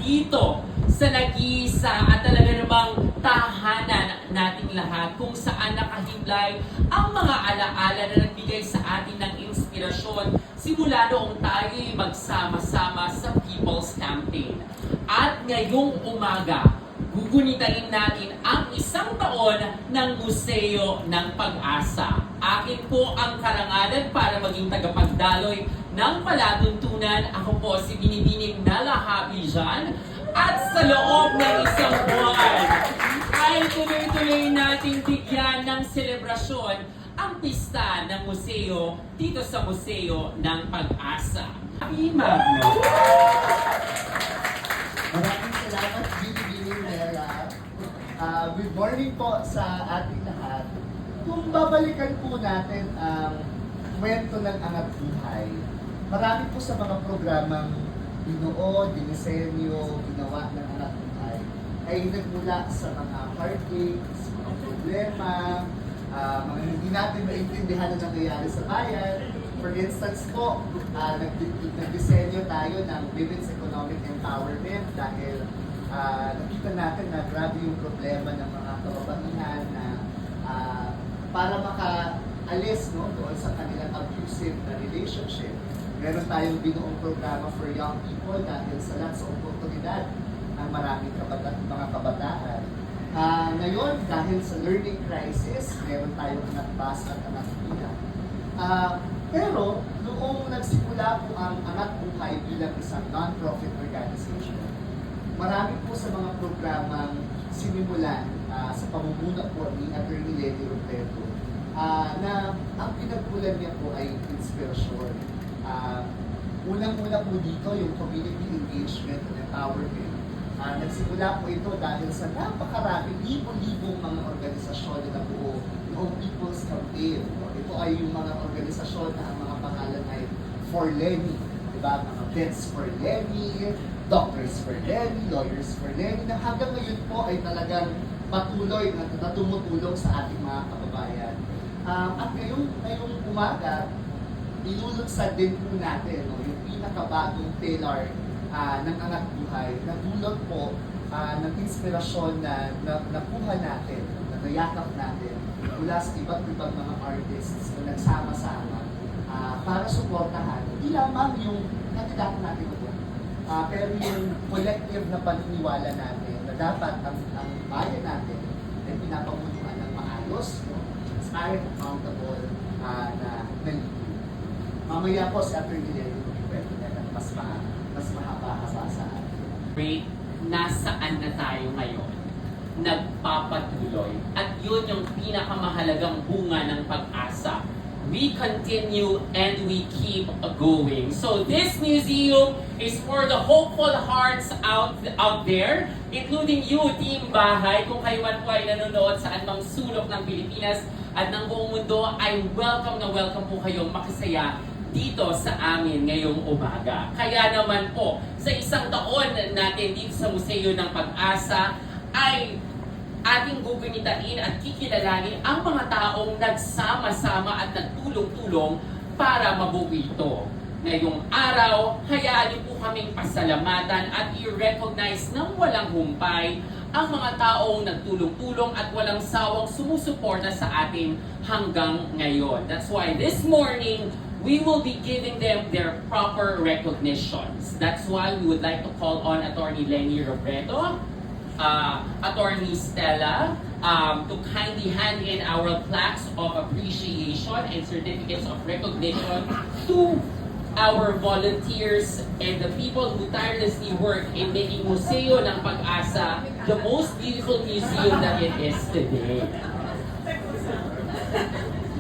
dito sa nag-iisa at talaga namang tahanan nating lahat kung saan nakahiblay ang mga alaala na nagbigay sa atin ng inspirasyon simula noong tayo'y magsama-sama sa People's Campaign. At ngayong umaga, gugunitain natin ang 1 taon ng Museo ng Pag-asa. Akin po ang karangalan para maging tagapagdaloy ng palatuntunan. Ako po si Binibining Nala Habijan. At sa loob ng 1 buwan ay tuloy-tuloy nating bigyan ng selebrasyon ang pista ng museo dito sa Museo ng Pag-asa. Happy Magno! Maraming salamat, Binibining Nela. Good morning po sa ating lahat. Kung babalikan po natin ang kwento ng Angat Buhay, marami po sa mga programang binuo, dinisenyo, ginawa ng Angat Buhay ay nagmula sa mga heartaches, mga problema, mga hindi natin maintindihan na nangyayari sa bayan. For instance po, nagdisenyo tayo ng Women's Economic Empowerment dahil nakita natin na grabe yung problema ng mga kababaihan na para makaalis doon sa kanilang abusive na relationship. Meron tayong binuong programa for young people dahil sa lahat sa oportunidad ng maraming mga kabataan. Ngayon, dahil sa learning crisis, meron tayong Angat Bus at Angat Pila. Pero, noong nagsimula po ang Angat Buhay bilang isang non-profit organization, marami po sa mga programang sinimulan sa pamumuno po ni Attorney Lenny Robredo na ang pinagmulan niya po ay inspirasyon. Unang-una po dito yung community engagement and empowerment. Nagsimula po ito dahil sa napakaraming libo-libong mga organisasyon na nabuo noong People's Campaign. Ito ay yung mga organisasyon na ang mga pangalan ay For Lenny, diba? Mga Vets for Lenny, Doctors for Lenny, Lawyers for Lenny, na hanggang ngayon po ay talagang patuloy na tumutulong sa ating mga kababayan. At ngayong umaga, inulunsad din po natin yung pinakabagong pillar ng Angat Buhay na dulot po ng inspirasyon na nakuha natin, na nayakap natin mula sa iba't ibang mga artists na nagsama-sama para suportahan hindi lamang yung kandidato natin ito, pero yung collective na paniniwala natin na dapat ang bayan natin ay pinapamunuan ng maayos, transparent, accountable na nalito. Mamaya po si Atty. Lenny pwede na mas mahaba-haba sa atin. Great, nasaan na tayo ngayon? Nagpapatuloy. At yun yung pinakamahalagang bunga ng pag-asa. We continue and we keep going. So this museum is for the hopeful hearts out there, including you, Team Bahay. Kung kayo man po ay nanonood sa anumang sulok ng Pilipinas at ng buong mundo, ay welcome na welcome po kayong makisaya dito sa amin ngayong umaga. Kaya naman po, sa 1 taon natin dito sa Museo ng Pag-asa, ay ating gugunitain at kikilalanin ang mga taong nagsama-sama at nagtulong-tulong para mabuo ito. Ngayong araw, hayaan niyo po kaming pasalamatan at i-recognize ng walang humpay ang mga taong nagtulong-tulong at walang sawang sumusuporta sa atin hanggang ngayon. That's why this morning, we will be giving them their proper recognitions. That's why we would like to call on Attorney Lenny Robredo, Attorney Stella, to kindly hand in our plaques of appreciation and certificates of recognition to our volunteers and the people who tirelessly work in making Museo ng Pag-asa the most beautiful museum that it is today.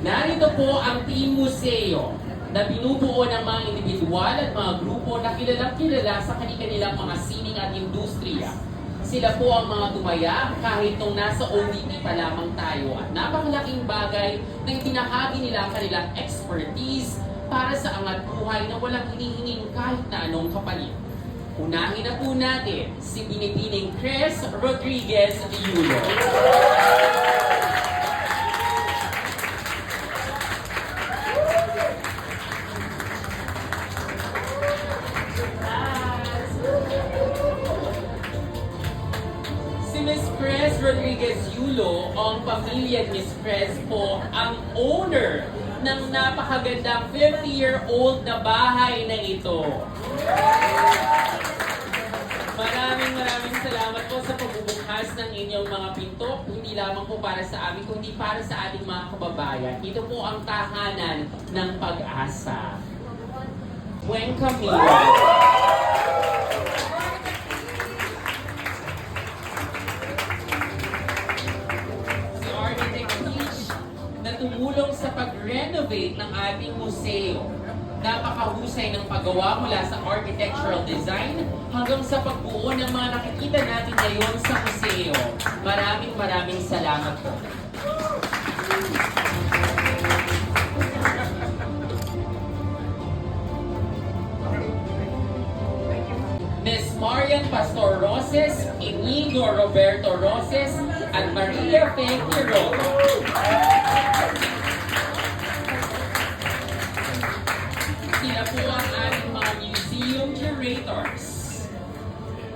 Narito po ang Team Museo na binubuo ng mga individual at mga grupo na kilalang-kilala sa kanilang mga sining at industriya. Sila po ang mga tumaya kahit nung nasa OVP pa lamang tayo at napakalaking bagay na itinahagi nila ang kanilang expertise para sa Angat Buhay na walang hinihinging kahit na anong kapalit. Unahin na po natin si Binibining Chris Rodriguez Yulo. Miss Press Rodriguez Yulo, ang pamilya Miss Press po, ang owner ng napakagandang 50-year-old na bahay na ito. Maraming salamat po sa pagbubukas ng inyong mga pinto, hindi lamang po para sa amin, kundi para sa ating mga kababayan. Ito po ang tahanan ng pag-asa. Buen Camino. Si Architect Peach na tumulong sa pag-renovate ng ating museo. Napakahusay ng paggawa mula sa architectural design hanggang sa pagbuo ng mga nakikita natin ngayon sa museo. Maraming salamat po. Ms. Marian Pastor Roses, Inigo Roberto Roses, at Maria Figueroa. Sila po ang ating mga museum curators.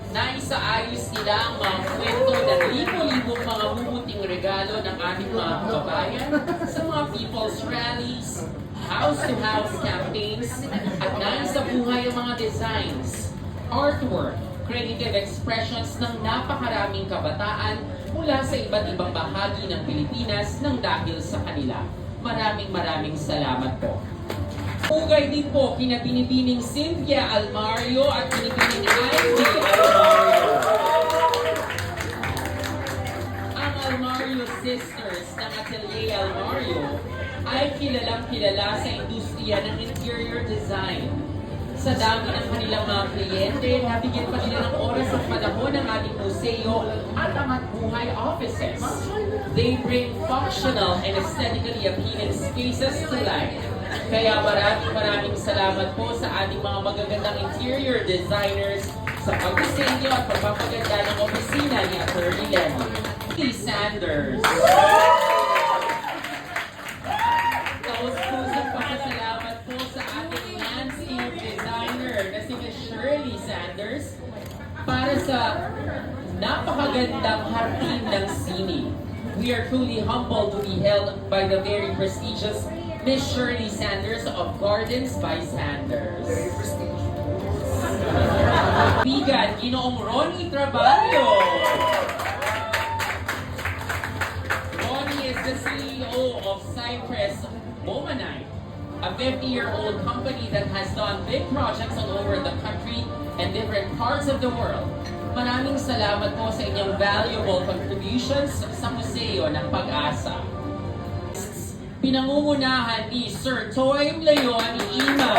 Naisaayos nila ang mga kwento ng libo-libong mga bumuting regalo ng ating mga kababayan sa mga people's rallies, house-to-house campaigns, at naisabuhay ang mga designs, artwork, creative expressions ng napakaraming kabataan mula sa iba't ibang bahagi ng Pilipinas nang dahil sa kanila. Maraming salamat po. Pugay din po kina Binibining Cynthia Almario at Binibining Ivy Almario. Ang Almario sisters ng Atelier Almario ay kilala sa industriya ng interior design. Sa dami ng kanilang mga kliyente, nabigyan pa nila ng oras at panahon ng ating museo at angat buhay offices. They bring functional and aesthetically appealing spaces to life. Kaya maraming salamat po sa ating mga magagandang interior designers sa pagdisenyo at pagpapaganda ng opisina ni Atty. Lenny Sanders. Taos-pusong pasasalamat po sa ating landscape designer na si Ms. Shirley Sanders para sa napakagandang hardin ng sine. We are truly humbled to be held by the very prestigious Ms. Shirley Sanders of Gardens by Sanders. Bigan, Ginoong Ronnie Traballo. Ronnie is the CEO of Cypress Bomanite, a 50-year-old company that has done big projects all over the country and different parts of the world. Maraming salamat po sa inyong valuable contributions sa Museo ng Pag-asa. Pinangungunahan ni Sir Toy Leon Ima.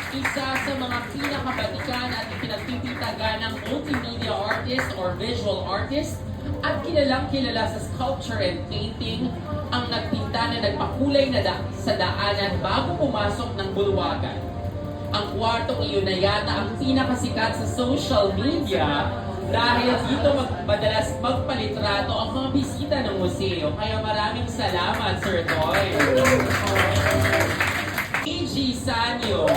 Isa sa mga pinakabatikan at pinagpipitagan ng multimedia artist or visual artist at kilalang-kilala sa sculpture and painting ang nagpinta na nagpakulay na sa daanan bago pumasok ng bulwagan. Ang kwartong iyon na yata ang pinakasikat sa social media dahil dito madalas magpalitrato ang mga bisita ng museo. Kaya maraming salamat, Sir Toy. AG Sanyo.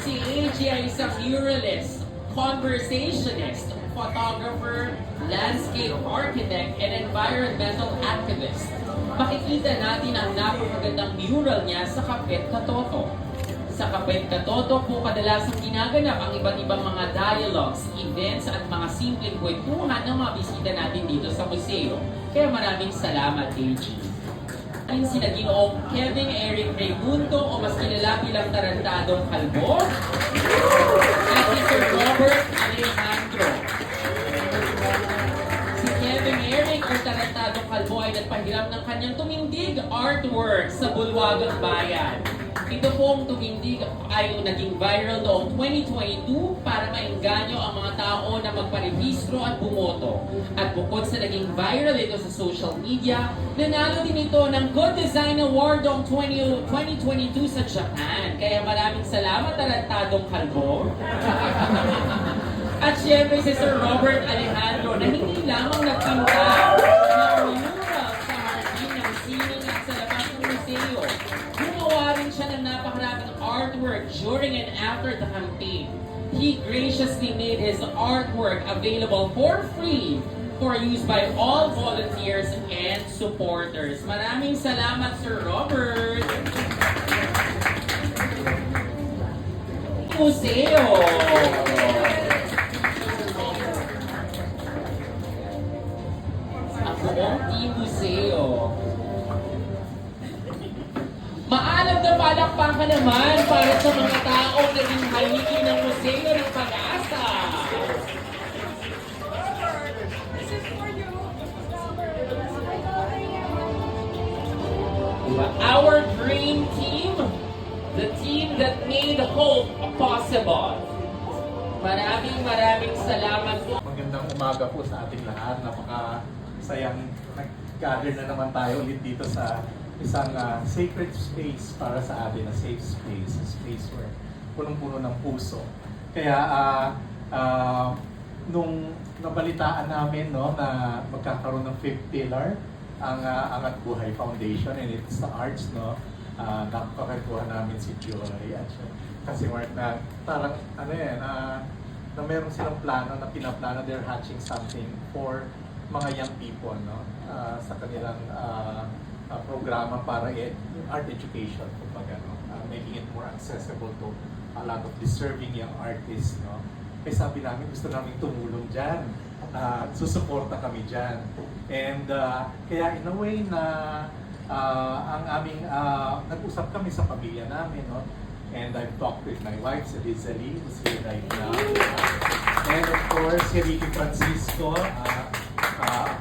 Si AG ay isang muralist, conversationist, photographer, landscape architect, and environmental activist. Makikita natin ang napakagandang mural niya sa Kapet Katoto. Sa Kapet Katoto po kadalasang ginaganap ang iba't ibang mga dialogues, events at mga simpleng kwentuhan ng mga bisita natin dito sa museo. Kaya maraming salamat, AG. Aling sina Ginoong Kevin Eric Raimundo o mas kilala bilang Tarantadong Kalbo at si Sir Robert Alejandro. Si Kevin Eric o Tarantadong Kalbo ay nagpahiram ng kanyang tumindig artwork sa Bulwagang Bayan. Ito pong tumindig ay naging viral noong 2022 para maengganyo ang mga tao na magparehistro at bumoto. At bukod sa naging viral ito sa social media, nanalo din ito ng Good Design Award noong 2022 sa Japan. Kaya maraming salamat, Tarantadong Kalbo. At syempre si Sir Robert Alejandro na hindi lamang nagpinta ng mural sa hardin ng sining at sa labas ng museo. Gumawa rin siya ng napakaraming artwork during and after the campaign. He graciously made his artwork available for free for use by all volunteers and supporters. Maraming salamat, Sir Robert! Museo! Ang buong Team Museo. Maalam na palakpakan naman para sa mga taong naging haligi ng Museo ng Pag-asa. Diba? Our dream team, the team that made hope possible. Maraming salamat po. Magandang umaga po sa ating lahat. Napaka-sayang nag-gather na naman tayo ulit dito sa isang sacred space para sa atin, na safe space, a space where punong-puno ng puso. Kaya nung nabalitaan namin no, na magkakaroon ng fifth pillar, ang Angat Buhay Foundation, and it's the arts, no, nakakakuha namin si Joy at kasi Mark na parang na meron silang plano na pinaplano, they're hatching something for mga young people, no, sa kanilang programa para art education, kumbaga, no? Making it more accessible to a lot of deserving young artists, no? Kaya sabi namin, gusto namin tumulong dyan, susuporta kami dyan. And kaya in a way na ang aming, nag-usap kami sa pamilya namin, no? And I've talked with my wife, si Liza Lee, who's here right now. And of course, si Ricky Francisco,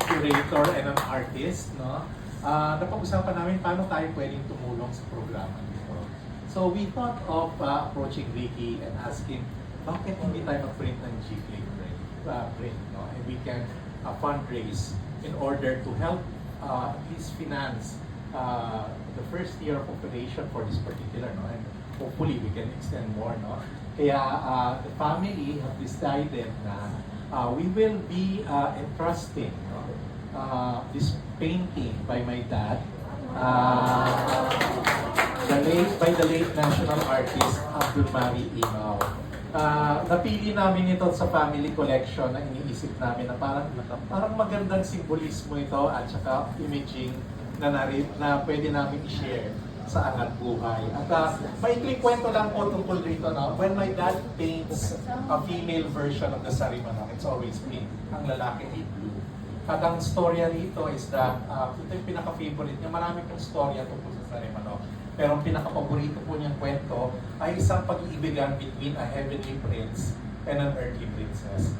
curator and an artist, no? Napag-usapan namin paano tayo pwedeng tumulong sa programa nito. So we thought of approaching Ricky and asking, bakit hindi tayo mag-print ng G-Play print, no? And we can fundraise in order to help at least finance the first year of operation for this particular, no? And hopefully we can extend more, no? Kaya the family have decided na we will be entrusting, no, this painting by my dad, by the late national artist Abdul Mari Imaw. Napili namin ito sa family collection na iniisip namin na parang magandang simbolismo ito at saka imaging na pwede namin i-share sa Angat Buhay. At maikling kwento lang po tungkol dito, no? When my dad paints a female version of the Sarimanok, it's always pink. Ang lalaki ay blue. At ang storya rito is that, ito yung pinaka-favorite niya. Marami pong storya tungkol sa Sarimanok. Pero ang pinaka-paborito po niyang kwento ay isang pag-iibigan between a heavenly prince and an earthly princess.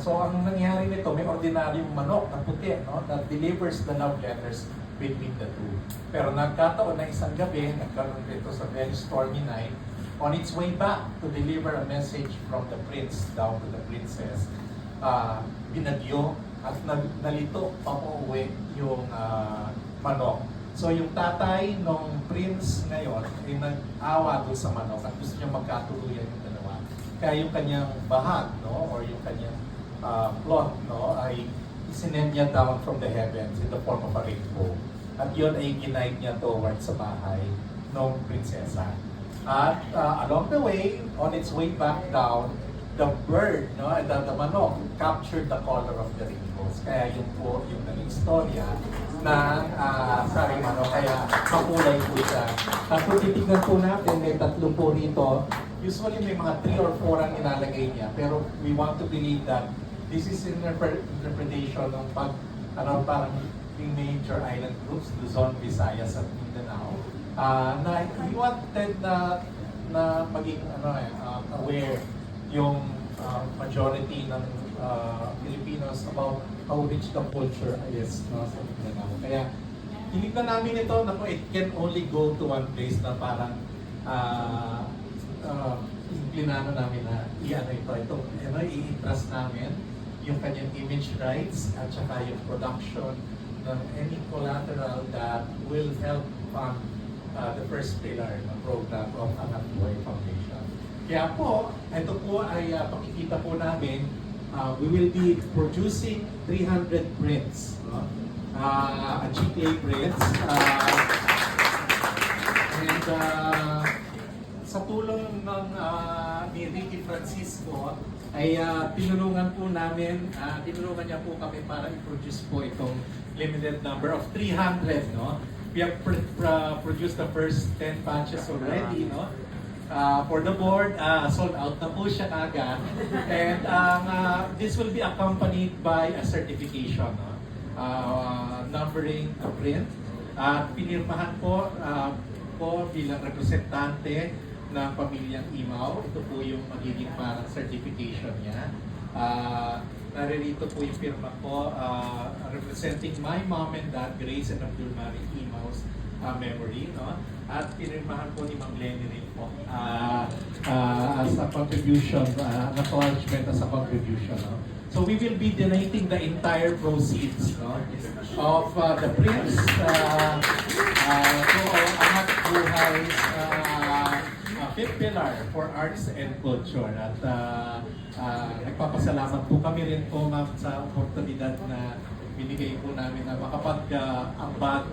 So ang nangyari nito, may ordinaryong manok na puti, no, that delivers the love letters between the two. Pero nagkataon na isang gabi, nagkaroon dito sa very stormy night, on its way back to deliver a message from the prince down to the princess, binagyo at nalito pauwi yung manok. So yung tatay ng prince ngayon ay nag-awa doon sa manok at gusto niya magkatuluyan yung dalawa. Kaya yung kanyang bahag, no, or yung kanyang plot, no, ay isinend niya down from the heavens in the form of a rainbow. At yun ay ginight niya towards sa bahay ng prinsesa. At along the way, on its way back down, the bird, no, the manok, captured the color of the rainbows. Kaya yun po yung naging istorya ng Sarimanok. Kaya makulay po siya. At kung titignan po natin, may tatlo po rito. Usually may mga 3 or 4 ang inalagay niya. Pero we want to believe that this is interpretation ng parang yung major island groups, Luzon, Visayas, at Mindanao. Na we wanted na maging aware yung majority ng Filipinos about how rich the culture is, no, sa Mindanao. Kaya tinignan namin ito na it can only go to one place na parang plinano namin na i-entrust namin yung kanyang image rights at saka yung production ng any collateral that will help fund the first pillar ng program of Angat Buhay Foundation. Kaya po, ito po ay pakikita po namin, we will be producing 300 prints, no? GTA prints. And sa tulong ng ni Ricky Francisco ay tinulungan po namin, tinulungan niya po kami para i-produce po itong limited number of 300, no? We have produced the first 10 batches already, no? For the board, sold out na po siya agad. And this will be accompanied by a certification, no? Numbering a print. At pinirmahan po bilang representante ng pamilyang Imaw. Ito po yung magiging parang certification niya. Naririto po yung firma ko representing my mom and dad, Grace and Abdul Mari Imaw's memory, no? At pinirmahan po ni Ma'am Lenny rin po as a contribution, acknowledgement as a contribution, no? So we will be donating the entire proceeds, no, of the prints to Angat Buhay's fifth pillar for arts and culture. At nagpapasalamat po kami rin po, ma'am, sa oportunidad na binigay po namin na makapag-ambag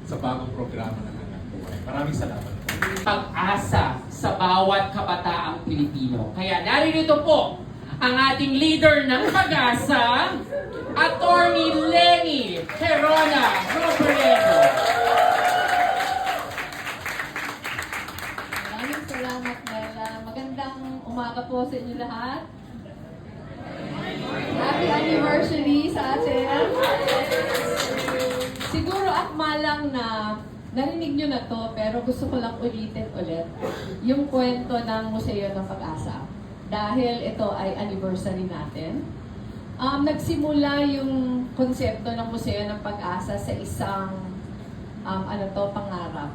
sa bagong programa ng Angat Buhay. Maraming salamat po. Pag-asa sa bawat kabataang Pilipino. Kaya naririto po ang ating leader ng Pag-asa, Attorney Lenny Herona Robredo. Maraming salamat, Mela. Magandang umaga po sa inyo lahat. Happy anniversary sa atin. Siguro akma lang na narinig nyo na to, pero gusto ko lang ulitin ulit yung kwento ng Museo ng Pag-asa. Dahil ito ay anniversary natin. Nagsimula yung konsepto ng Museo ng Pag-asa sa isang pangarap.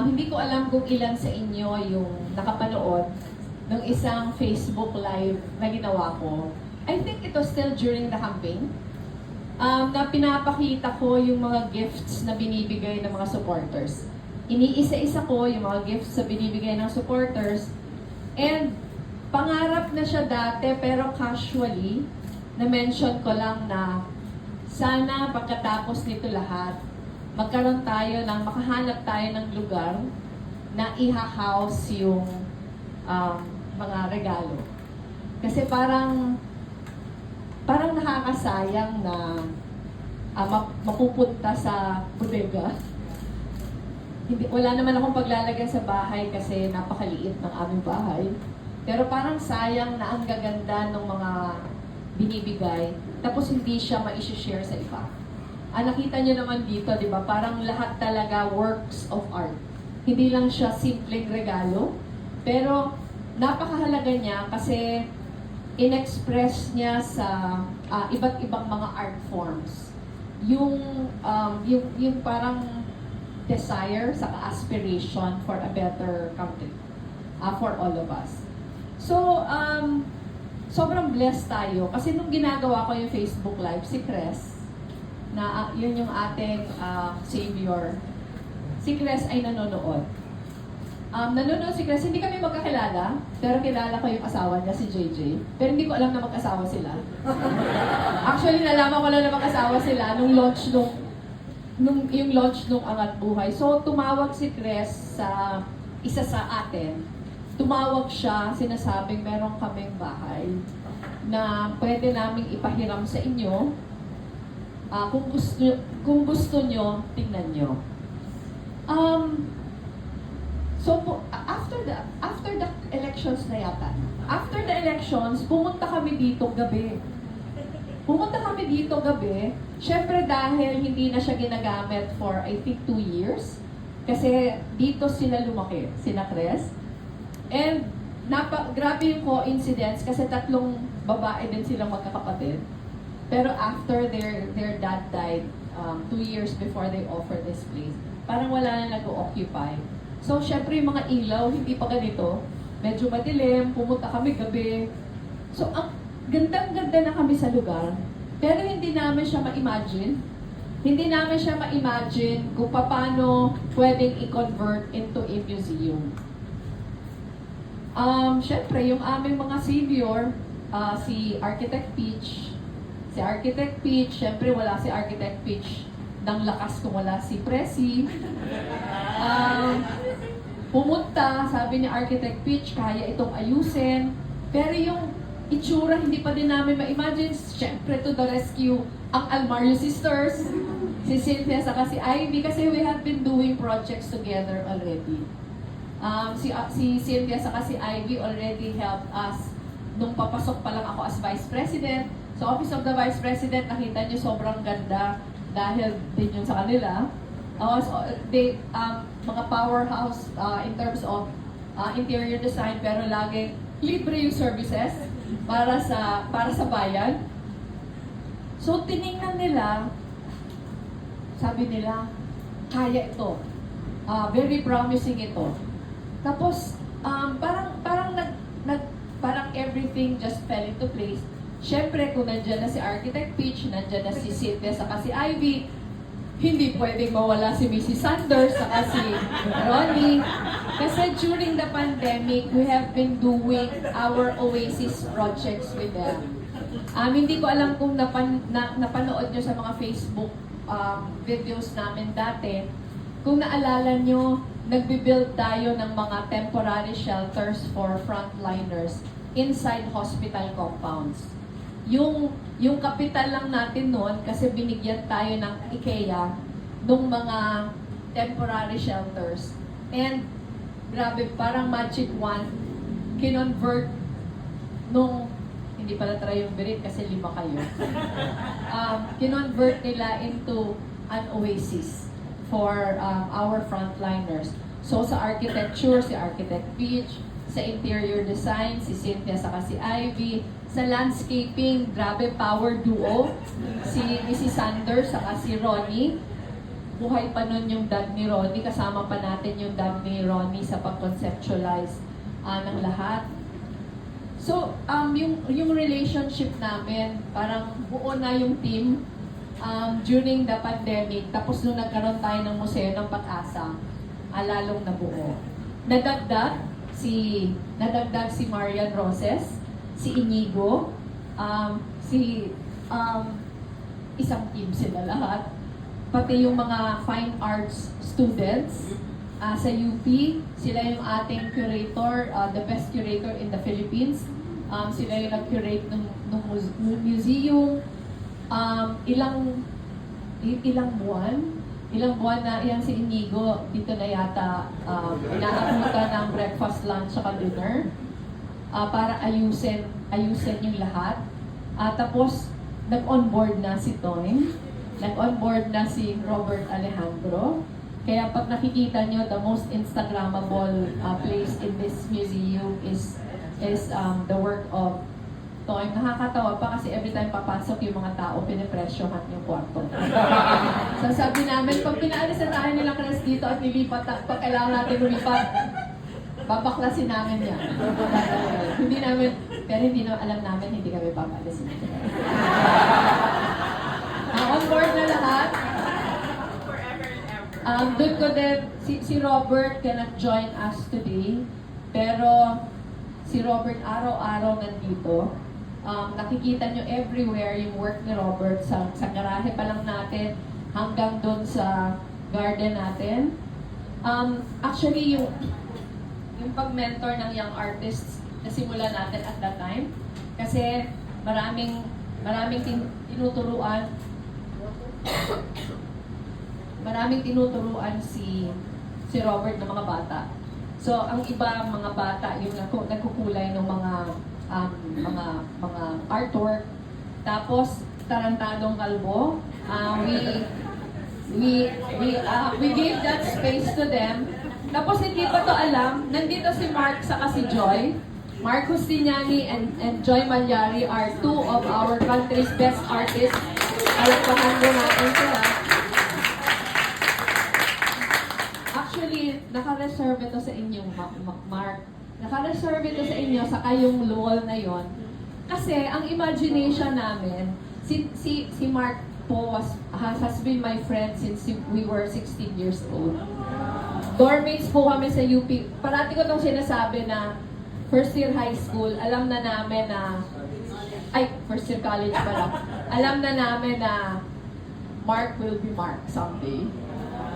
Hindi ko alam kung ilan sa inyo yung nakapanood ng isang Facebook Live na ginawa ko. I think it was still during the campaign. Na pinapakita ko yung mga gifts na binibigay ng mga supporters. Iniisa-isa ko yung mga gifts na binibigay ng supporters. And pangarap na siya dati, pero casually, na-mention ko lang na sana pagkatapos nito lahat, magkaroon tayo ng, makahanap tayo ng lugar na iha-house yung mga regalo. Kasi parang nakakasayang na mapupunta sa bodega. Wala naman akong paglalagay sa bahay kasi napakaliit ng aming bahay. Pero parang sayang na ang gaganda ng mga binibigay, tapos hindi siya ma-share sa iba. Nakita nyo naman dito, di ba? Parang lahat talaga works of art. Hindi lang siya simpleng regalo, pero napakahalaga niya kasi in-express niya sa iba't ibang mga art forms. Yung parang desire, saka aspiration for a better country for all of us. So, sobrang blessed tayo. Kasi nung ginagawa ko yung Facebook Live, si Cres, na yun yung ating savior, si Cres ay nanonood. Nanonood si Cres, hindi kami magkakilala, pero kilala ko yung asawa niya, si JJ. Pero hindi ko alam na mag-asawa sila. Actually, nalaman ko lang na mag-asawa sila nung launch yung launch nung Angat Buhay. So, tumawag si Cres sa isa sa atin. Tumawag siya, sinasabing meron kaming bahay na pwede naming ipahiram sa inyo. Kung gusto nyo, tingnan nyo. So, after the elections na yata, after the elections, pumunta kami dito gabi. Syempre dahil hindi na siya ginagamit for, I think, 2 years. Kasi dito sila lumaki, sina Cres. And grabe yung coincidence kasi 3 babae din silang magkakapatid. Pero after their dad died 2 years before they offered this place, parang wala na nag-occupy. So, syempre yung mga ilaw, hindi pa ganito. Medyo madilim, pumunta kami gabi. So, ang gandang-ganda na kami sa lugar. Pero hindi namin siya ma-imagine. Hindi namin siya ma-imagine kung paano pwedeng i-convert into a museum. Syempre, yung aming mga savior, si Architect Peach. Syempre wala si Architect Peach ng lakas kung wala si Presi. pumunta, sabi ni Architect Pitch, kaya itong ayusin. Pero yung itsura, hindi pa din namin ma-imagine. Siyempre, to the rescue, ang Almario sisters, si Cynthia saka si Ivy, kasi we have been doing projects together already. Si Cynthia saka si Ivy already helped us nung papasok pa lang ako as Vice President. Sa Office of the Vice President, nakita niyo sobrang ganda dahil din yun sa kanila. Mga powerhouse in terms of interior design, pero laging libre yung services para sa bayan. So tiningnan nila, sabi nila, kaya ito. Very promising ito. Tapos parang everything just fell into place. Siyempre, kung nandyan na si Architect Pitch, nandyan na si Cynthia, saka si Ivy, hindi pwedeng mawala si Mrs. Sanders, saka si Ronnie. Kasi during the pandemic, we have been doing our Oasis projects with them. Hindi ko alam kung napanood nyo sa mga Facebook videos namin dati. Kung naalala nyo, nagbibuild tayo ng mga temporary shelters for frontliners inside hospital compounds. Yung kapital lang natin noon, kasi binigyan tayo ng IKEA nung mga temporary shelters. And grabe, parang magic wand, kinonvert nung, hindi pala triumvirate kasi 5 kayo. Kinonvert nila into an oasis for our frontliners. So sa architecture, si Architect Peach, sa interior design, si Cynthia saka si Ivy, sa landscaping, grabe power duo, si Mrs. Sanders saka si Ronnie. Buhay pa nun yung dad ni Ronnie, kasama pa natin yung dad ni Ronnie sa pag-conceptualize ng lahat. So, yung relationship namin, parang buo na yung team during the pandemic. Tapos nung nagkaroon tayo ng Museo ng Pag-asa, lalong nabuo. Nadagdag si Marian Roses, si Inigo, isang team sila lahat. Pati yung mga fine arts students sa UP, sila yung ating curator, the best curator in the Philippines. Sila yung nag-curate ng museum. Ilang buwan na yan si Inigo, dito na yata inaabutan ng breakfast, lunch, saka dinner para ayusin yung lahat. Tapos, nag-onboard na si Toyn, nag-onboard na si Robert Alejandro. Kaya pag nakikita nyo, the most Instagrammable place in this museum is the work of Toy. Nakakatawa pa kasi every time papasok yung mga tao, pinipresyohan yung kwarto. So sabi namin, pag pinaalis na tayo nilang Chris dito at nilipat, pag kailangan natin lumipat, babaklasin namin yan. Hindi namin, pero hindi na alam namin, hindi kami papaalisin. On board na lahat. Doon ko din, si Robert cannot join us today, pero si Robert araw-araw nandito. Nakikita nyo everywhere yung work ni Robert sa garahe pa lang natin hanggang doon sa garden natin. Actually, yung pag-mentor ng young artists na simulan natin at that time, kasi maraming tinuturuan si Robert ng mga bata. So, ang iba mga bata, yung nagkukulay ng mga artwork. Tapos, tarantadong kalbo. We gave that space to them. Tapos, hindi pa to alam, nandito si Mark saka si Joy. Mark Justiniani and Joy Malyari are two of our country's best artists. Palakpakan mo natin sila. Actually, naka-reserve ito sa inyo, Mark. Naka-reserve ito sa inyo sa kayong wall na yon. Kasi ang imagination namin, si Mark po has been my friend since we were 16 years old. Dormmates po kami sa UP. Parati ko itong sinasabi na first year high school, alam na namin na, first year college pala, alam na namin na Mark will be Mark someday.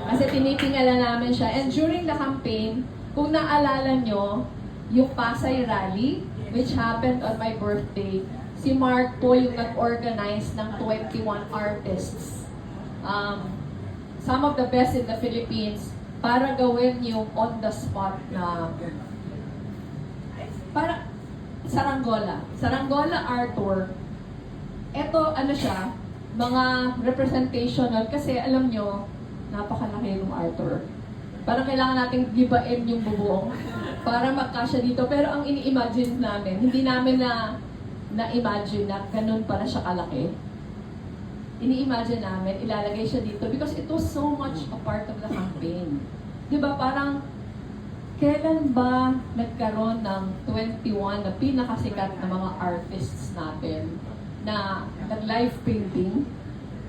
Kasi tinitingala namin siya. And during the campaign, Kung naalala nyo, yung Pasay Rally, which happened on my birthday, si Mark po yung nag-organize ng 21 artists. Some of the best in the Philippines para gawin yung on-the-spot na para Saranggola art tour. Ito, ano siya, mga representational kasi alam nyo, napakalaki yung art tour. Parang kailangan nating gibain yung bubong para magkasya dito. Pero ang ini-imagine namin, hindi namin na-imagine na ganun pala siya kalaki. Ini-imagine namin, ilalagay siya dito because it was so much a part of the campaign. Diba, parang kailan ba nagkaroon ng 21 na pinakasikat na mga artists natin na nag-live painting?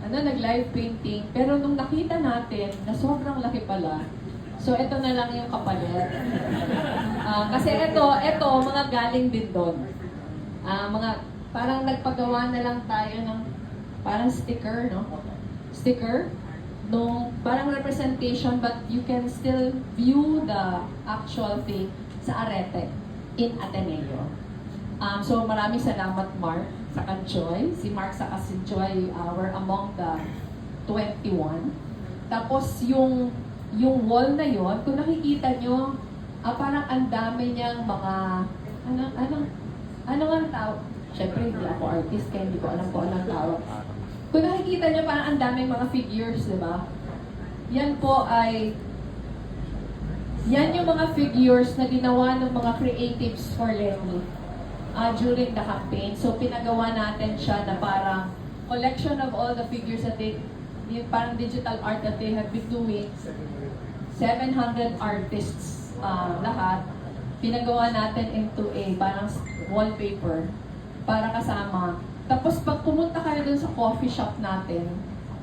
Nag-live painting. Pero nung nakita natin na sobrang laki pala, so ito na lang yung kapalit. Kasi ito, mga galing din doon. Parang nagpagawa na lang tayo ng parang sticker, no? Sticker. No, parang representation, but you can still view the actual thing sa Arete in Ateneo. So maraming salamat, Mark, sa Joy. Si Mark sa si Joy were among the 21. Tapos yung wall na yon, kung nakikita nyo, parang ang dami niyang mga ano ang tawag? Siyempre, hindi ako artist, kaya hindi ko alam kung anong tawag. Kung nakikita niyo, parang ang daming mga figures, di ba? Yan yung mga figures na ginawa ng mga creatives for Lenny during the campaign. So, pinagawa natin siya na parang collection of all the figures that yung parang digital art that they have been doing. 700 artists lahat. Pinagawa natin into a parang wallpaper para kasama. Tapos pag pumunta kayo dun sa coffee shop natin,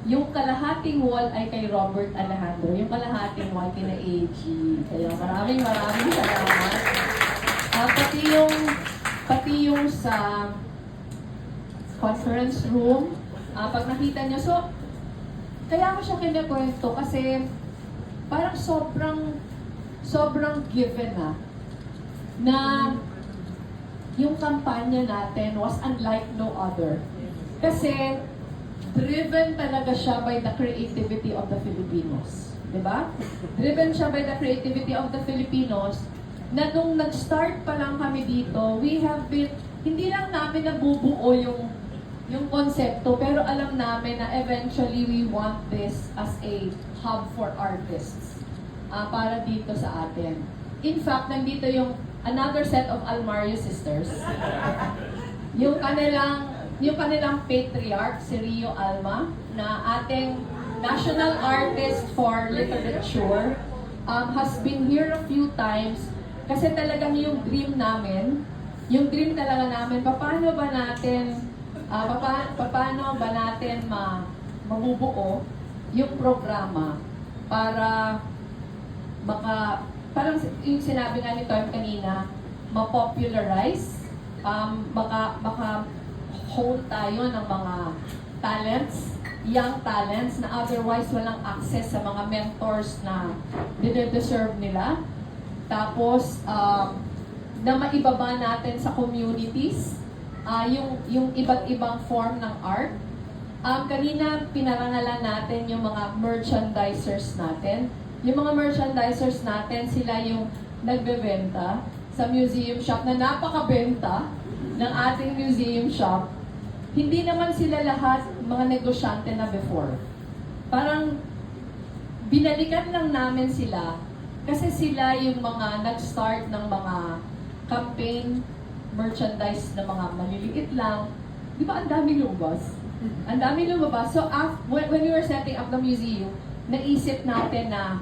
yung kalahating wall ay kay Robert Alejandro, yung kalahating wall kina AG. Kaya maraming salamat. Pati yung sa conference room, pag nakita nyo, so kaya ko siya kinakwento kasi parang sobrang given na yung kampanya natin was unlike no other. Kasi driven talaga siya by the creativity of the Filipinos. Diba? Driven siya by the creativity of the Filipinos na nung nag-start pa lang kami dito, we have been, hindi lang namin nabubuo yung konsepto, pero alam namin na eventually we want this as a hub for artists para dito sa atin. In fact, nandito yung another set of Almario sisters. Yung kanilang patriarch, si Rio Alma, na ating national artist for literature, has been here a few times kasi talagang yung dream talaga namin, paano ba natin mabubuo yung programa para parang yung sinabi nga ni Tom kanina, ma-popularize, maka-hold tayo ng mga talents, young talents na otherwise walang access sa mga mentors na deserve nila. Tapos, na maibaba natin sa communities, yung iba't ibang form ng art. Kanina, pinarangalan natin yung mga merchandisers natin. Yung mga merchandisers natin, sila yung nagbebenta sa museum shop na napakabenta ng ating museum shop. Hindi naman sila lahat mga negosyante na before. Parang binalikan lang namin sila kasi sila yung mga nag-start ng mga campaign merchandise na mga maliliit lang. Di ba ang daming lumabas? Ang daming lumabas. So when we were setting up the museum, naisip natin na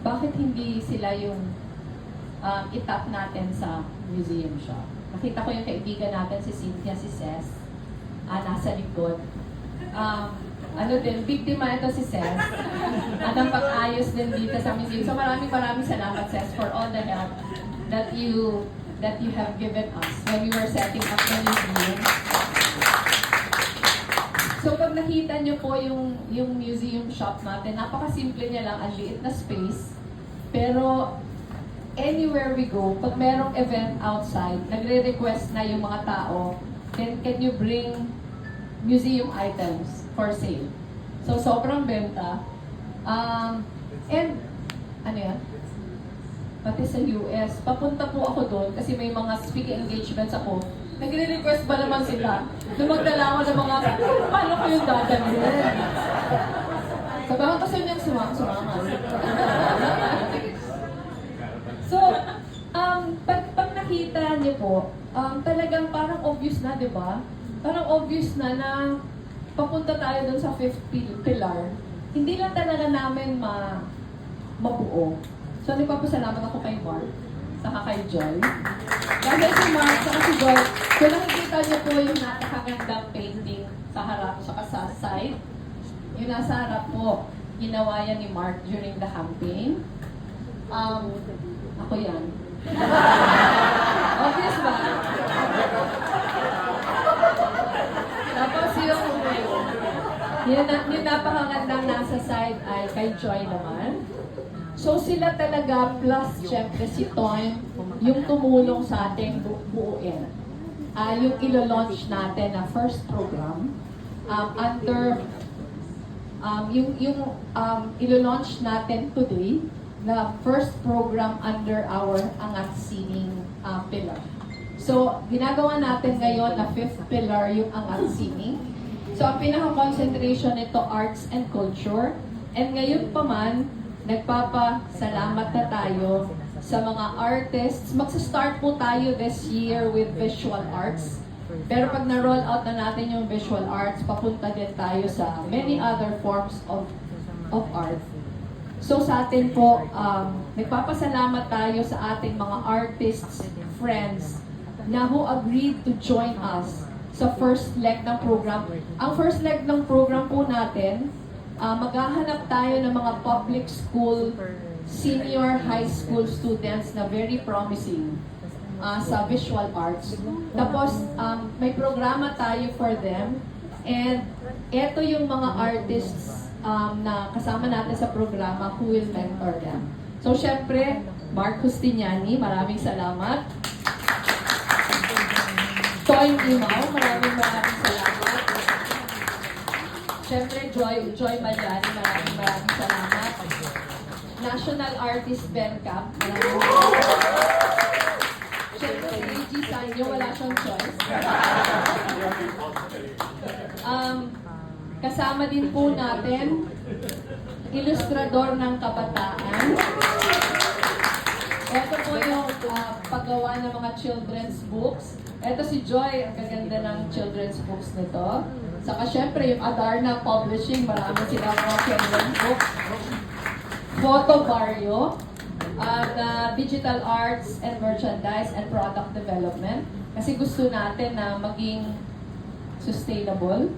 bakit hindi sila yung itap natin sa museum shop. Nakita ko yung kaibigan natin si Cynthia, si Ces, nasa likod. Biktima ito si Ces. At ang pag-ayos din dito sa museum. So maraming salamat, Ces, for all the help that you have given us when we were setting up the museum. So pag nakita nyo po yung museum shop natin, napakasimple niya lang, ang liit na space. Pero anywhere we go, pag merong event outside, nagre-request na yung mga tao, then can you bring museum items for sale? So, sobrang benta. And, ano yan? Pati sa US, papunta po ako doon kasi may mga speaking engagements ako. Nagre-request ba naman sila na magdala ako ng mga, paano ko yung dadalhin? So, baka kasi niyang sumama. So, pag nakita niyo po, talagang parang obvious na, di ba? Parang obvious na papunta tayo dun sa fifth pillar. Hindi lang talaga namin mabuo. So, nagpapasalamat ako kay Mark, saka kay Joy. Dahil si Mark, saka si Joy, kung nakikita niyo po yung napakagandang painting sa harap, saka sa side, yung nasa harap po, ginawa yan ni Mark during the campaign. Ako yan. Obvious ba? Tapos yung napakagandang nasa side ay kay Joy naman. So sila talaga, plus syempre si Toyn, yung tumulong sa ating buuin. Yung ilo-launch natin na first program under yung ilo-launch natin today na first program under our Angat Sining pillar. So, ginagawa natin ngayon na fifth pillar yung Angat Sining. So, ang pinaka-concentration nito, arts and culture. And ngayon pa man, nagpapasalamat na tayo sa mga artists. Magsa-start po tayo this year with visual arts. Pero pag na-roll out na natin yung visual arts, papunta din tayo sa many other forms of art. So sa atin po, nagpapasalamat tayo sa ating mga artists, friends, na who agreed to join us sa first leg ng program. Ang first leg ng program po natin, maghahanap tayo ng mga public school, senior high school students na very promising sa visual arts. Tapos, may programa tayo for them. And eto yung mga artists na kasama natin sa programa who will mentor them. So, syempre, Mark Justiniani, maraming salamat. Toy Imaw, maraming salamat. Syempre, Joy Malyani, maraming salamat. National Artist Bandcamp, maraming salamat. Syempre, si AG Sanyo, wala siyang choice. Kasama din po natin, ilustrador ng kabataan. Ito po yung paggawa ng mga children's books. Ito si Joy, ang gaganda ng children's books nito. Saka syempre yung Adarna Publishing, marami silang mga children's books. Photo Barrio, digital arts and merchandise and product development. Kasi gusto natin na maging sustainable,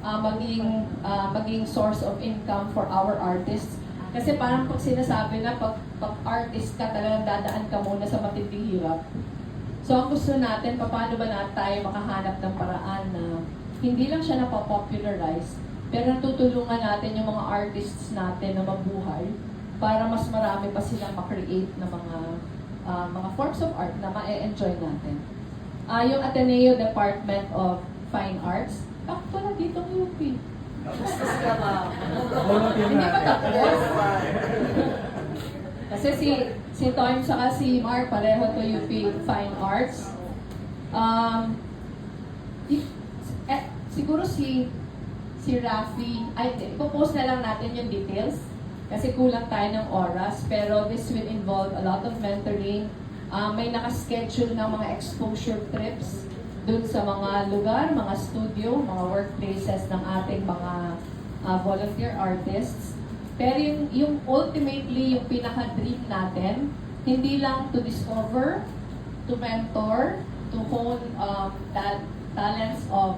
maging source of income for our artists. Kasi parang pag sinasabi na pag artist ka, talagang dadaan ka muna sa matinding hirap. So ang gusto natin, paano ba natin tayo makahanap ng paraan na hindi lang siya napopularize, pero natutulungan natin yung mga artists natin na mabuhay para mas marami pa silang makreate ng mga forms of art na ma-enjoy natin. Yung Ateneo Department of Fine Arts, wala dito ng UP. Hindi pa tapos. Kasi si Tom saka si Mark, pareho to UP Fine Arts. Siguro si Rafi, ipopost na lang natin yung details kasi kulang tayo ng oras, pero this will involve a lot of mentoring. May nakaschedule ng mga exposure trips dun sa mga lugar, mga studio, mga workplaces ng ating mga volunteer artists. Pero yung ultimately, yung pinaka-dream natin, hindi lang to discover, to mentor, to hone talents of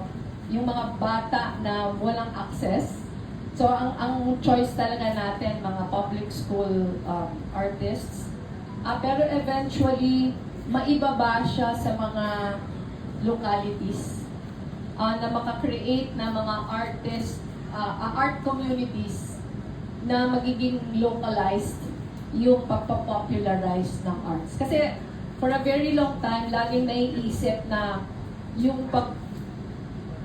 yung mga bata na walang access. So, ang choice talaga natin, mga public school artists. Pero eventually, maibaba siya sa mga localities na makakreate na mga art communities na magiging localized yung pagpapopularize ng arts. Kasi for a very long time, laging naiisip na yung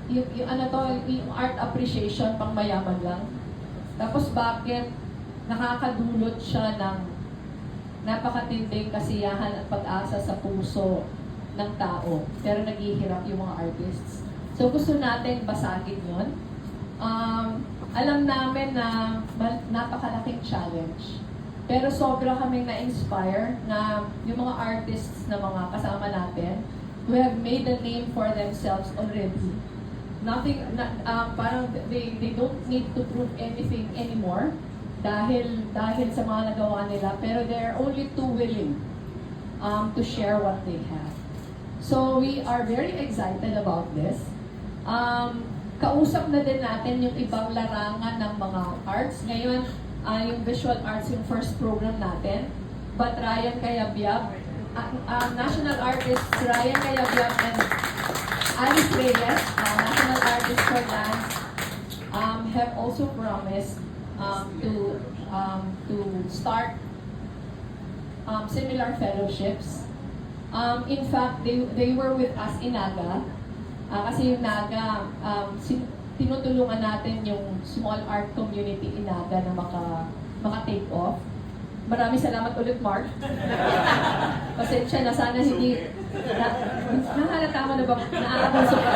yung art appreciation pang mayaman lang. Tapos bakit nakakadulot siya ng napakatinding kasiyahan at pag-asa sa puso ng tao, pero naghihirap yung mga artists. So gusto natin basagin yun. Alam namin na napakalaking challenge. Pero sobra kaming na-inspire na yung mga artists na mga kasama natin who have made a name for themselves already. Parang they don't need to prove anything anymore dahil sa mga nagawa nila, pero they're only too willing to share what they have. So we are very excited about this. Kausap na din natin yung ibang larangan ng mga arts. Ngayon, yung visual arts yung first program natin. But Ryan Cayabyab, national artists Ryan Cayabyab and Alice Reyes, national artists for dance, have also promised to start similar fellowships. In fact, they were with us in Naga. Kasi yung Naga, tinutulungan natin yung small art community in Naga na maka-take off. Maraming salamat ulit, Mark. Pasensya na, sana hindi... Nahalata mo na ba? Naaabuso ka.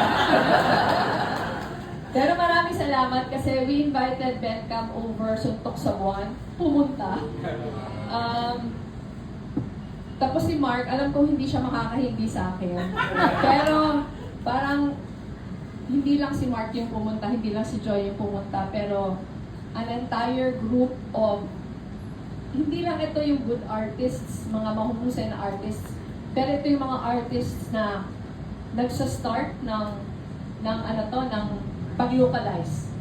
Pero maraming salamat kasi we invited Bencam over Suntok sa Buwan. Pumunta. Tapos si Mark, alam ko hindi siya makakahindi sa akin. Pero parang hindi lang si Mark yung pumunta, hindi lang si Joy yung pumunta, pero an entire group of, hindi lang ito yung good artists, mga mahuhusay na artists, pero ito yung mga artists na nagsa-start ng pag-localize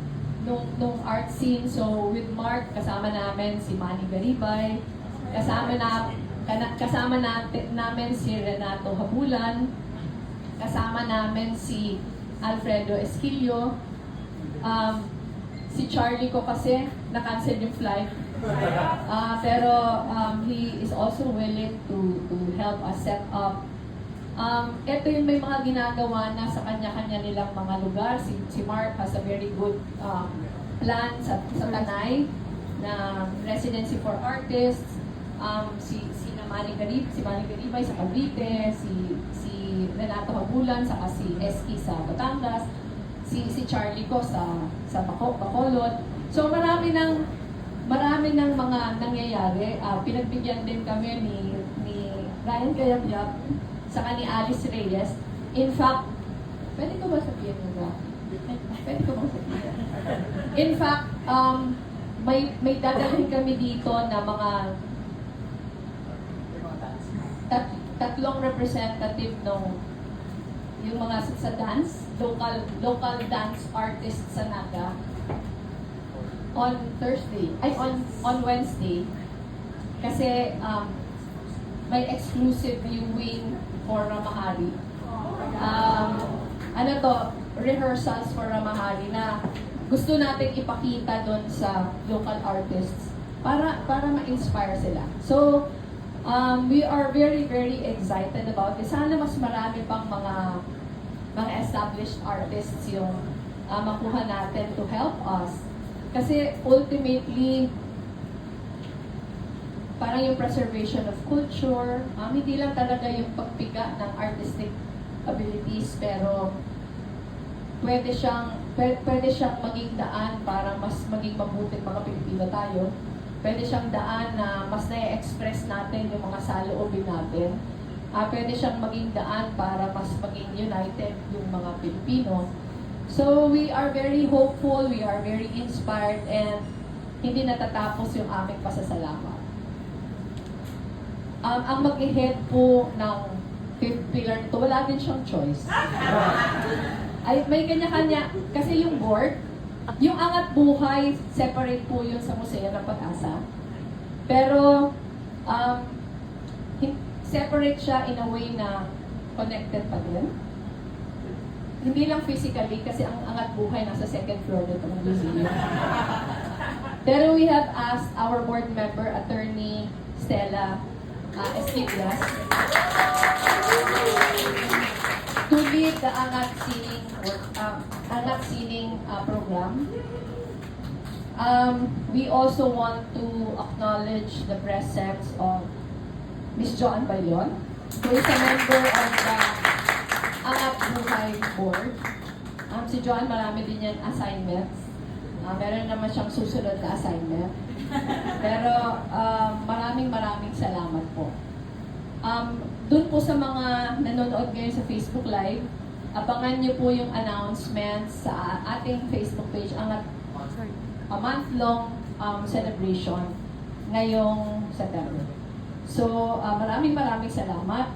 nung art scene. So with Mark, kasama namin si Manny Garibay, kasama namin si Renato Habulan, kasama namin si Alfredo Esquillo, si Charlie ko kasi na-cancel yung flight. Pero he is also willing to help us set up. Ito yung may mga ginagawa na sa kanya-kanya nilang mga lugar. Si Mark has a very good plan sa Tanay na residency for artists. Si Manny Garibay sa Cavite, si Renato Habulan, saka si Eski sa Batangas, si Charlie ko sa Bacolod. So marami ng mga nangyayari. Pinagbigyan din kami ni Ryan Cayabyab saka ni Alice Reyes. In fact, pwede ko ba sabihin nila? Pwede ko ba sabihin? In fact, may dadalhin kami dito na mga tatlong representative yung mga sa dance, local dance artists sa Naga on Wednesday kasi may exclusive viewing for Ramahari. Rehearsals for Ramahari na gusto natin ipakita doon sa local artists para ma-inspire sila. So we are very, very excited about this. Sana mas marami pang mga established artists yung makuha natin to help us. Kasi ultimately, parang yung preservation of culture, hindi lang talaga yung pagpiga ng artistic abilities, pero pwede siyang maging daan para mas maging mabuting mga Pilipino tayo. Pwede siyang daan na mas na-express natin yung mga saloobin natin. Pwede siyang maging daan para mas maging united yung mga Pilipino. So we are very hopeful, we are very inspired, and hindi natatapos yung aming pasasalamat. Ang mag-head po ng fifth pillar nito, wala din siyang choice. Ay, may kanya-kanya, kasi yung board, yung Angat Buhay, separate po yun sa Museo ng Pag-asa. Pero, separate siya in a way na connected pa din. Hindi lang physically, kasi ang Angat Buhay nasa second floor nito ng museum. Pero we have asked our board member, Attorney Stella Esquivias, to lead the Angat Sining program. We also want to acknowledge the presence of Ms. Joan Bayon, who is a member of the Angat Buhay Board. Si Joan, marami din yan assignments. Meron naman siyang susunod na assignment. Pero maraming salamat po. Doon po sa mga nanonood ngayon sa Facebook Live, abangan niyo po yung announcements sa ating Facebook page, Angat a month-long celebration ngayong September. So, maraming salamat.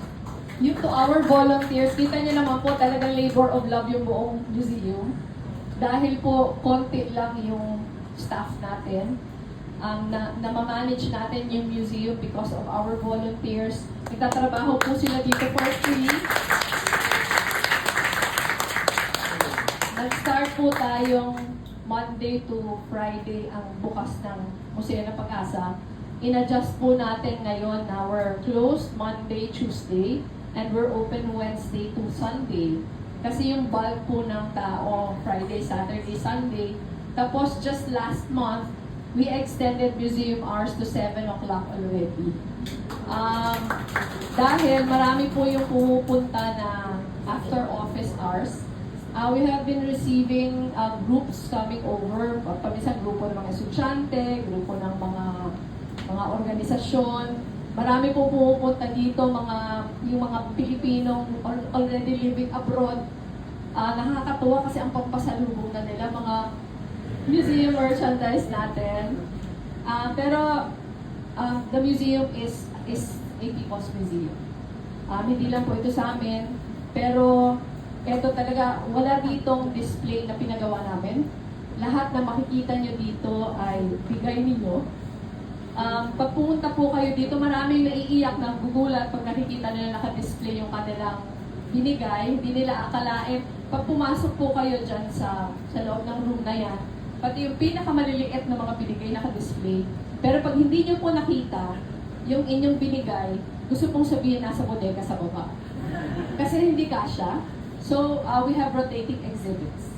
Yung to our volunteers, kita niyo naman po talagang labor of love yung buong museum. Dahil po, konti lang yung staff natin. Na ma-manage natin yung museum because of our volunteers. Nagtatrabaho po sila dito for free. Nag-start po tayong Monday to Friday ang bukas ng Museo ng Pag-asa. In-adjust po natin ngayon na we're closed Monday, Tuesday, and we're open Wednesday to Sunday. Kasi yung bulk po ng tao, Friday, Saturday, Sunday. Tapos just last month, we extended museum hours to 7 o'clock already. Dahil marami po yung pumupunta na after office hours, we have been receiving groups coming over, paminsan grupo ng mga estudyante, grupo ng mga organisasyon. Marami po pumupunta dito, yung mga Pilipinong already living abroad. Nakakatuwa kasi ang pampasalubong na nila, mga museum merchandise natin. Pero the museum is a people's museum. Hindi lang po ito sa amin, pero ito talaga, wala ditong display na pinagawa namin. Lahat na makikita nyo dito ay bigay ninyo. Pag pumunta po kayo dito, maraming naiiyak na gugulat pag nakikita nila naka-display yung kanilang binigay. Hindi nila akalain. Pag pumasok po kayo dyan sa loob ng room na yan, pati yung pinakamaliliit na mga binigay naka-display. Pero pag hindi nyo po nakita yung inyong binigay, gusto pong sabihin nasa bodega sa baba. Kasi hindi kasya. So, we have rotating exhibits.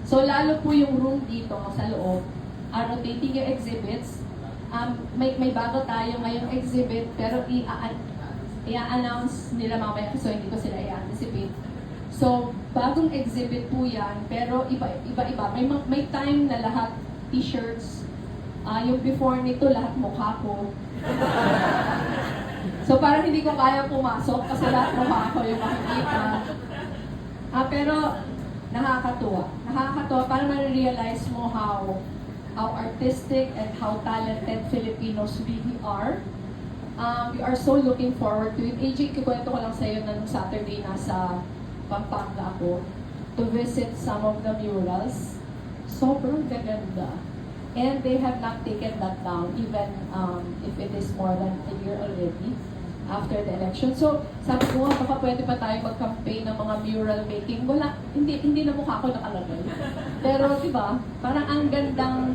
So, lalo po yung room dito sa loob, rotating yung exhibits. May bago tayo ngayong exhibit, pero i-announce nila mamaya kasi hindi ko sila i-anticipate. So, bagong exhibit po yan, pero iba-iba. May time na lahat t-shirts, yung before nito lahat mukha ko. So, parang hindi ko kaya pumasok kasi lahat mukha ko yung makikita. Pero nakakatuwa. Nakakatuwa para ma-realize mo how artistic and how talented Filipinos really are. We are so looking forward to it. AJ, kikwento ko lang sa'yo na nung Saturday nasa Pampanga ako to visit some of the murals. Sobrang gaganda. And they have not taken that down even if it is more than a year already after the election. So, sabi ko, baka pwede pa tayo mag-campaign ng mga mural making. Wala, hindi na mukha ko nakalagay. Pero, di ba, parang ang gandang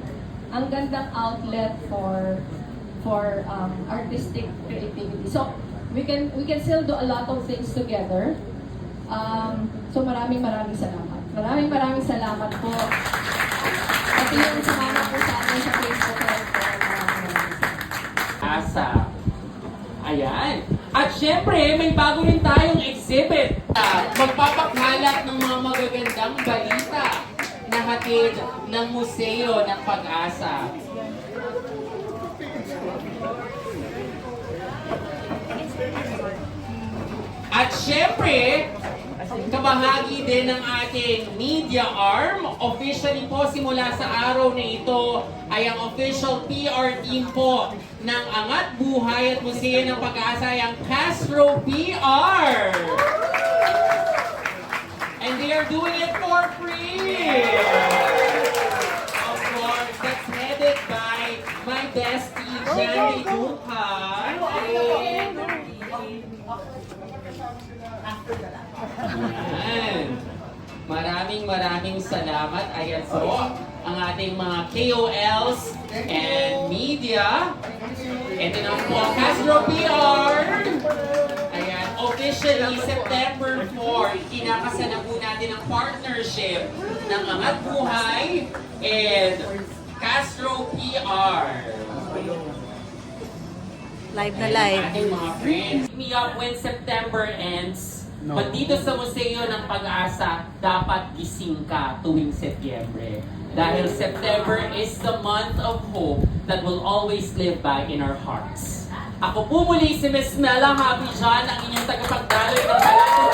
outlet for artistic creativity. So, we can still do a lot of things together. So, maraming salamat. Maraming salamat po. Pati yung sumama po sa amin sa Facebook Live po. Asa. Ayan. At syempre, may bago rin tayong exhibit. Magpapakalat ng mga magagandang balita na hatid ng Museo ng Pag-asa. At syempre, kabahagi din ng ating media arm. Officially po, simula sa araw na ito, ay ang official PR team po ng Angat Buhay at Museo ng Pag-asa ay ang Castro PR. And they are doing it for free. Of course, that's headed by my bestie, Jenny Ducan. Ayan. Maraming salamat. Ayan, so ang ating mga KOLs and media. Ito na po ang Castro PR. Ayan, officially September 4, kinakasa na po natin ang partnership ng Angat Buhay and Castro PR. Live na Ayan, live. ating mga friends. Hit me up when September ends. Pag dito sa Museo ng Pag-asa, dapat gising ka tuwing Setyembre. Dahil September is the month of hope that will always live by in our hearts. Ako po muli si Miss Mela Happy John, ang inyong tagapagdaloy ng Palacio